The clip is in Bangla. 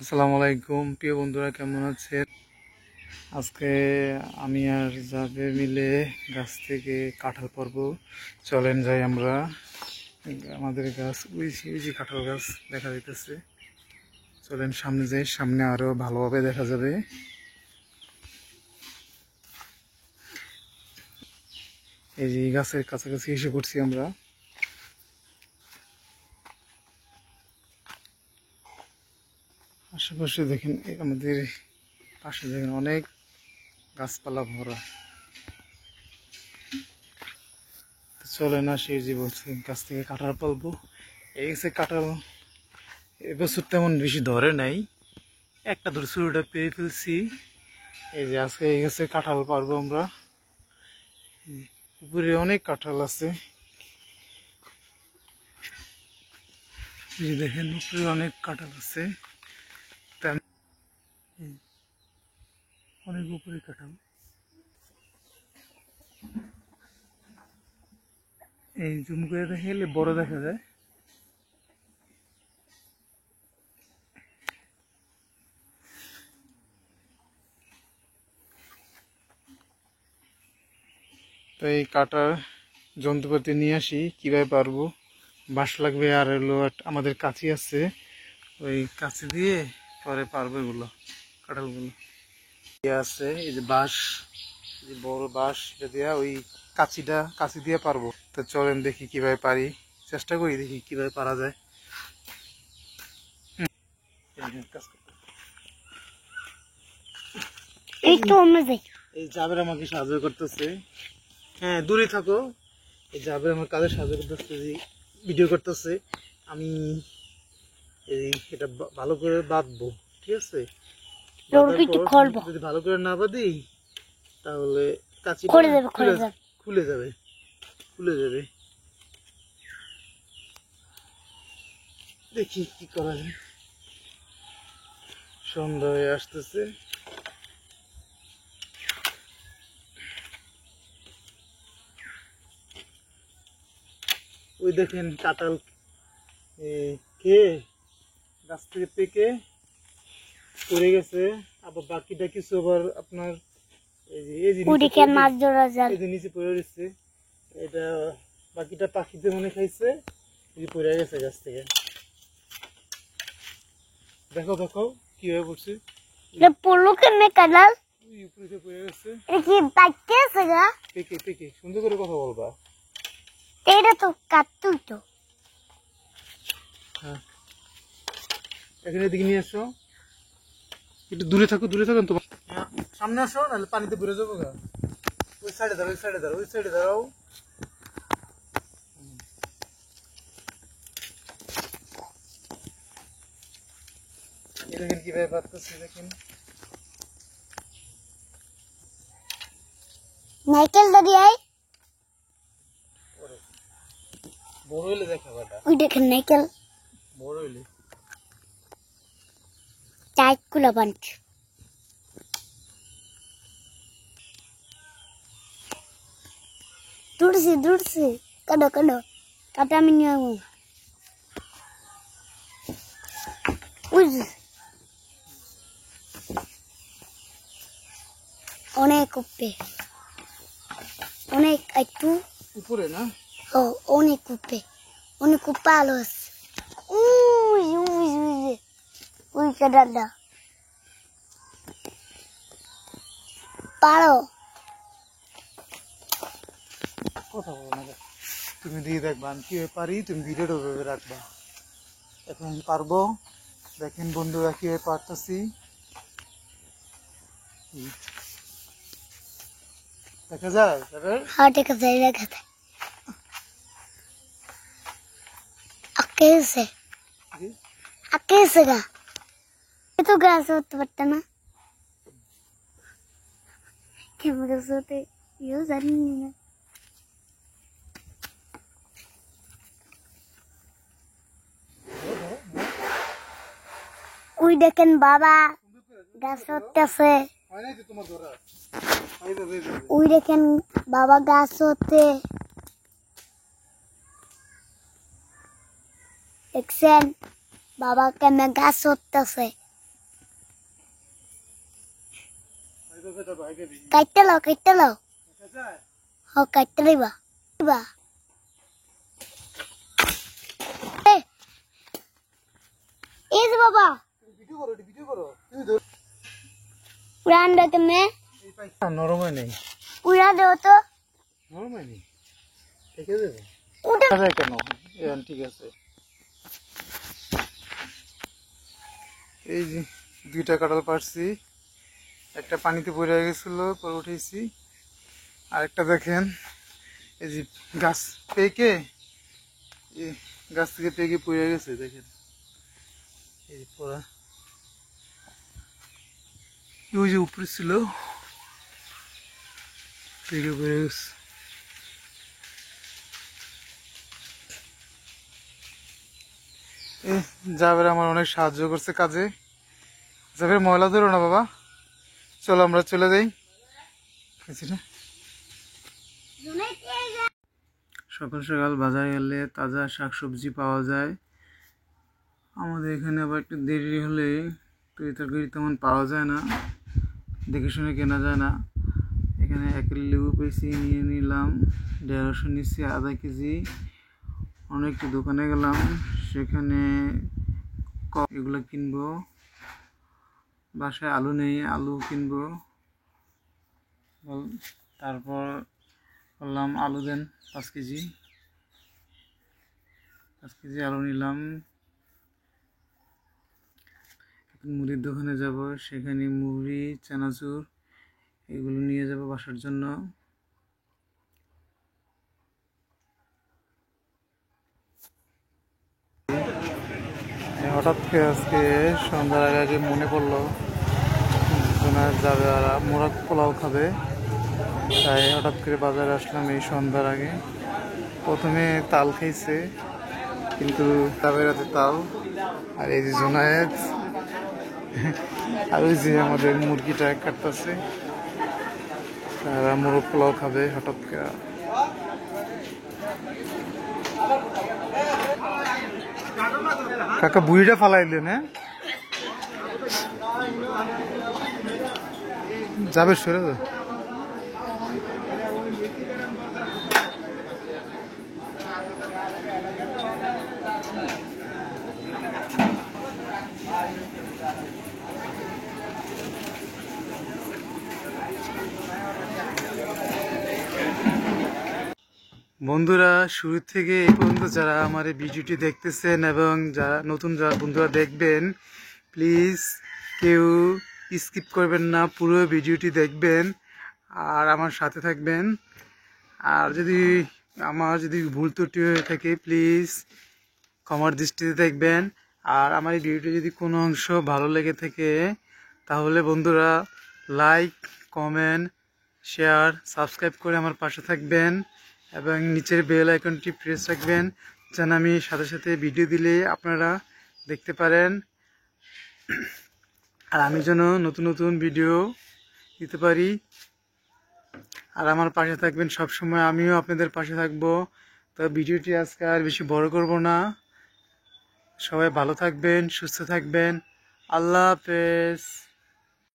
আসসালামু আলাইকুম প্রিয় বন্ধুরা, কেমন আছেন? আজকে আমি আর যাবে মিলে গাছ থেকে কাঁঠাল পারবো। চলেন যাই আমরা। আমাদের গাছ ওই যে কাঁঠাল গাছ দেখা যাইতেছে। চলেন সামনে যাই, সামনে আরো ভালোভাবে দেখা যাবে। এই যে এই গাছের কাছাকাছি এসে পড়ছি আমরা। আশেপাশে দেখেন, আমাদের পাশে দেখেন অনেক গাছপালা ভরা। চলে না, সেই যে বলছি গাছ থেকে কাঁঠাল পালবো। এই গাছে কাঁঠাল এবছর তেমন বেশি ধরে নাই, একটা ধরে শুরুটা পেয়ে ফেলছি। এই যে আজকে এই গাছে কাঁঠাল পারবো আমরা। উপরে অনেক কাঁঠাল আছে, এই যে দেখেন উপরে অনেক কাঁঠাল আছে। অনেক উপরে কাঁঠাল, এই জুম করে দেখলে বড় দেখা যায়। তো এই কাটার যন্ত্রপাতি নিয়ে আসি, কিভাবে পারবো। বাঁশ লাগবে, আর হলো আমাদের কাঁচি আছে, ওই কাঁচি দিয়ে পরে পারবো এগুলো কাঁঠালগুলো। আছে এই যে বাঁশ, যে বড় বাঁশ, এটা দিয়া ওই কাঁচি দিয়ে পারবো। তো চলেন দেখি কিভাবে পারি, চেষ্টা করি দেখি কিভাবে পারা যায়। এই জাবের আমাকে সাহায্য করতেছে। হ্যাঁ, দূরে থাকো। এই জাবের আমার কাজে সাহায্য করতেছে, ভিডিও করতেছে। আমি এই এটা ভালো করে বাঁধবো, ঠিক আছে? যদি ভালো করে না বাঁধি তাহলে কাঁচি খুলে যাবে। দেখি কি করা যায়। সন্ধ্যা হয়ে আসতেছে। ওই দেখেন কাঁঠাল খেয়ে গাছ থেকে পেকে পড়ে গেছে। আবার বাকিটা কিছু আবার আপনার এই যে নিচে পড়ে রয়েছে। এটা বাকিটা পাখিতে মনে খাইছে, এই যে পড়ে গেছে গাছ থেকে। দেখো দেখো কিভাবে পড়ছে, উপরে পড়ে গেছে। পেকে পেকে সুন্দর করে কথা বলবা। হ্যাঁ, এখানে দিকে নিয়ে আসো, একটু দূরে থাকো তোমার। সামনে আসো, নাহলে পানিতে পড়ে যাবো গা। ওই সাইডে দাঁড়াও। দেখেন কিভাবে পারতেছে, দেখেন। নাইকেল দাদি আয় বড় হইলে দেখাবাটা, ওই দেখেন নাইকেল বড় হইলে টাইট কুলা বান্ট দূরছে কাটো কাটা আমি নিয়ে আসবো। অনেক উপরে, অনেক একটু উপরে না, অনেক উপরে, আলো আছে। ওই কাটাটা পারো কথা বলো না। তুমি দিয়ে দেখবা আমি কিভাবে পারি, তুমি ভিডিওটা ওভাবে রাখবা। এখন আমি পারবো, দেখেন বন্ধুরা কিভাবে পারতেছি। দেখা যায় হ্যাঁ দেখা যায় আকেছে গা তো গাছ হতে পারত না, কেমন গাছ হতে জানি না। ওই দেখেন বাবা গাছ হতেছে, ওই দেখেন বাবা গাছ হতে দেখছেন, বাবা কেমন গাছ হতেছে। কাটতে লাও কাটতে দিবা দিবা এই যে বাবা উড়ান দাও তুমি নরম হয় নেই, উড়া দাও তো নরম হয় নেই, ঠিক আছে উঠে কেন ঠিক আছে। এই যে 2টা কাঁঠাল পারছি, একটা পানিতে পড়ে গেছিল পরে উঠেছি, আর একটা দেখেন এই যে গাছ পেকে, এই গাছ থেকে পেকে পড়ে গেছে দেখেন, এই যে পড়া, ওই যে উপরে ছিল পেকে পড়ে গেছে। জাবের আমার অনেক সাহায্য করছে কাজে। জাবের ময়লা ধরো না বাবা, চলো আমরা চলে যাই। সকাল সকাল বাজারে গেলে তাজা শাকসবজি পাওয়া যায়। আমাদের এখানে আবার একটু দেরি হলে তরকারি তেমন পাওয়া যায় না, দেখে শুনে কেনা যায় না। এখানে 1 লেবু পেয়েছি, নিয়ে নিলাম। ঢেঁড়স নিচ্ছি আধা কেজি। অনেক দোকানে গেলাম, সেখানে এগুলো কিনবো। বাসায় আলু নেই, আলু কিনবো। তারপর বললাম আলু দেন 5 কেজি, 5 কেজি আলু নিলাম। মুড়ির দোকানে যাব, সেখানে মুড়ি, চানাচুর এগুলো নিয়ে যাব বাসার জন্য। হঠাৎ করে আজকে সন্ধ্যার আগে আগে মনে পড়লো যাবে আর মোরগ পোলাও খাবে, তাই হঠাৎ করে বাজারে আসলাম এই সন্ধ্যার আগে। প্রথমে তাল খাইছে, কিন্তু তাবের হাতে তাল, আর এই যে জোনায়েত, আর ওই যে আমাদের মুরগিটা কাটতেছে, তারা মোরগ পোলাও খাবে হঠাৎ করে। কাকা বুড়িটা ফালাইলেন, হ্যাঁ যাবে সরে তো। বন্ধুরা, শুরু থেকে এই পর্যন্ত যারা আমার এই ভিডিওটি দেখতেছেন এবং যারা নতুন যারা বন্ধুরা দেখবেন, প্লিজ কেউ স্কিপ করবেন না, পুরো ভিডিওটি দেখবেন আর আমার সাথে থাকবেন। আর যদি ভুল ত্রুটি হয়ে থাকে প্লিজ ক্ষমার দৃষ্টিতে দেখবেন। আর আমার এই ভিডিওটি যদি কোনো অংশ ভালো লেগে থাকে তাহলে বন্ধুরা লাইক, কমেন্ট, শেয়ার, সাবস্ক্রাইব করে আমার পাশে থাকবেন এবং নিচের বেল আইকনটি প্রেস রাখবেন, যেন আমি সাথে সাথে ভিডিও দিলে আপনারা দেখতে পারেন, আর আমি যেন নতুন নতুন ভিডিও দিতে পারি। আর আমার পাশে থাকবেন সব সময়, আমিও আপনাদের পাশে থাকবো। তো ভিডিওটি আজকে আর বেশি বড় করব না। সবাই ভালো থাকবেন, সুস্থ থাকবেন। আল্লাহ হাফেজ।